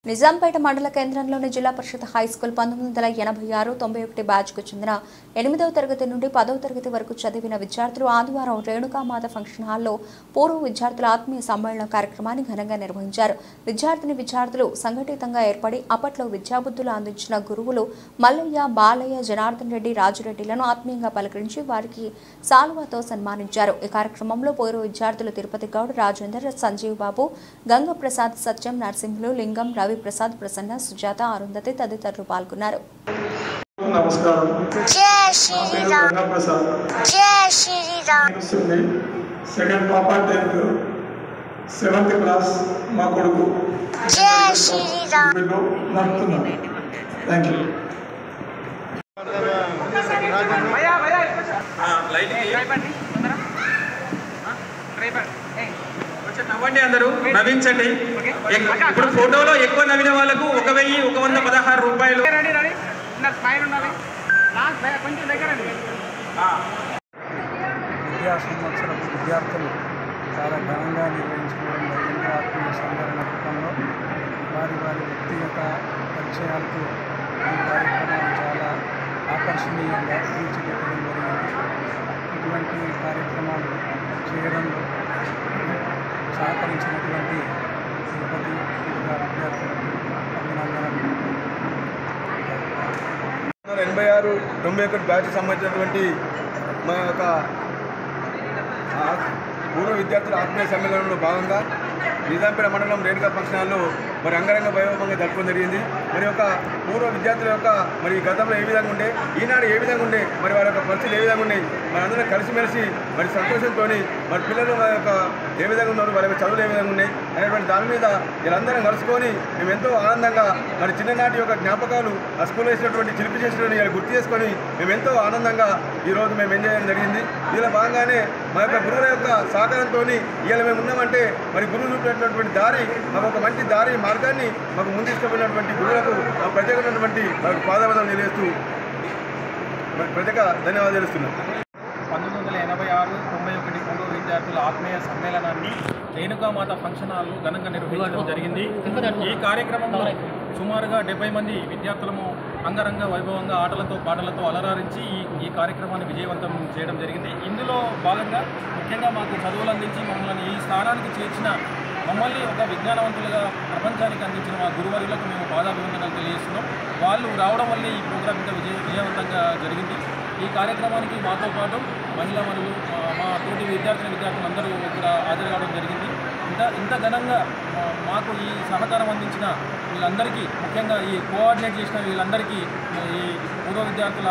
నిజాంపేట మండల కేంద్రంలోని జిల్లా పరిషత్ హైస్కూల్ 1986-91 బ్యాచ్కు చెందిన 8వ తరగతి నుండి 10వ తరగతి వరకు చదివిన విద్యార్థులు ఆదివారం రేణుకామాత ఫంక్షన్ హాల్లో పూర్వ విద్యార్థుల ఆత్మీయ సమ్మేళన కార్యక్రమాన్ని ఘనంగా నిర్వహించారు. విద్యార్థులు సంఘటితంగా ఏర్పడి అప్పట్లో విద్యాబుద్ధులు అందించిన గురువులు మల్లయ్య, బాలయ్య, జనార్దన్ రెడ్డి, రాజురెడ్డిలను ఆత్మీయంగా పలకరించి వారికి సాల్వాతో సన్మానించారు. ఈ కార్యక్రమంలో పూర్వ విద్యార్థులు తిరుపతి గౌడ్, రాజేందర్, సంజీవ్ బాబు, గంగప్రసాద్, సత్యం, నరసింహులు, లింగం, రవి ప్రసాద్, ప్రసన్న, సుజాత, అరుంధతి తదితరులు పాల్గొన్నారు. నమస్కారం. జై శ్రీరామ్. జై శ్రీరామ్. సెకండ్ పాప 10th 7th క్లాస్ మా కొడుకు. జై శ్రీరామ్. నడుపుతున్నాను. Thank you. నవ్వండి, అందరూ నవ్వించండి. ఇప్పుడు ఫోటోలో ఎక్కువ నవ్విన వాళ్ళకు 1116 రూపాయలు. విద్యా సంవత్సరం విద్యార్థులు చాలా ఘనంగా నిర్వహించుకోవడం జరిగింది. ఆత్మీయ సమ్మేళన రూపంలో వారి వ్యక్తిగత పరిచయాలతో ఈ కార్యక్రమాన్ని చాలా ఆకర్షణీయంగా తీర్చిదిద్దడం జరిగింది. ఇటువంటి కార్యక్రమాలు చేయడంలో సహకరించినటువంటి తిరుపతి విద్యార్థులకు అభినందనలు. 86-91 బ్యాచ్కి సంబంధించినటువంటి మా యొక్క పూర్వ విద్యార్థుల ఆత్మీయ సమ్మేళనంలో భాగంగా నిజాంపేట మండలం రేణుకా ఫంక్షన్ హాల్లో మరి అంగరంగ వైభవంగా జరుపుకోవడం జరిగింది. మరి యొక్క పూర్వ విద్యార్థుల యొక్క మరి గతంలో ఏ విధంగా ఉండే, ఈనాడు ఏ విధంగా ఉండే, మరి వారి యొక్క పరిస్థితులు ఏ విధంగా ఉన్నాయి, మరి అందరం కలిసిమెలిసి మరి సంతోషంతో మరి పిల్లలు వారి యొక్క ఏ విధంగా ఉన్నారు, వారి యొక్క చదువులు ఏ విధంగా ఉన్నాయి అనేటువంటి దాని మీద వీళ్ళందరం కలుసుకొని మేము ఎంతో ఆనందంగా మరి చిన్ననాటి యొక్క జ్ఞాపకాలు ఆ స్కూల్లో వేసినటువంటి చిలిపి చేసినటువంటి ఇలా గుర్తు చేసుకొని మేము ఎంతో ఆనందంగా ఈరోజు మేము ఎంజాయ్ చేయడం జరిగింది. దీనిలో భాగంగానే మా యొక్క గురువుల యొక్క సహకారంతో ఇవాళ మేము ఉన్నామంటే మరి గురువు చూపినటువంటి దారి, మాకు ఒక మంచి దారి మార్గాన్ని మాకు ముందు తీసుకుపోయినటువంటి గురువులకు ప్రత్యేకమైనటువంటి పాదవందనం తెలియజేస్తూ ప్రత్యేక ధన్యవాదాలు తెలుస్తున్నాం. 1986-91 పూర్వ విద్యార్థుల ఆత్మీయ సమ్మేళనాన్ని రేణుకామాత ఫంక్షన్ హాల్లో ఘనంగా నిర్వహించడం జరిగింది. ఈ కార్యక్రమంలో సుమారుగా 70 మంది విద్యార్థులము అంగరంగ వైభవంగా ఆటలతో పాటలతో అలరారించి ఈ కార్యక్రమాన్ని విజయవంతం చేయడం జరిగింది. ఇందులో భాగంగా ముఖ్యంగా మాకు చదువులు అందించి మమ్మల్ని ఈ స్థానానికి చేర్చిన మమ్మల్ని ఒక విజ్ఞానవంతులుగా ప్రపంచానికి అందించిన మా గురువర్యులకు మేము పాదాభివందనాలు తెలియజేస్తున్నాం. వాళ్ళు రావడం వల్ల ఈ ప్రోగ్రాం ఇంకా విజయవంతంగా జరిగింది. ఈ కార్యక్రమానికి మాతో పాటు మహిళా మరియు మా తోటి విద్యార్థులందరూ ఇక్కడ హాజరు కావడం జరిగింది. ఇంత ఘనంగా మాకు ఈ సహకారం అందించిన వీళ్ళందరికీ, ముఖ్యంగా ఈ కోఆర్డినేట్ చేసిన వీళ్ళందరికీ ఈ పూర్వ విద్యార్థుల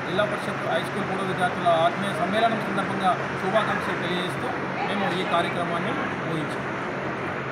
జిల్లా పరిషత్ హై స్కూల్ పూర్వ విద్యార్థుల ఆత్మీయ సమ్మేళనం సందర్భంగా శుభాకాంక్షలు తెలియజేస్తూ మేము ఈ కార్యక్రమాన్ని ముగించాం.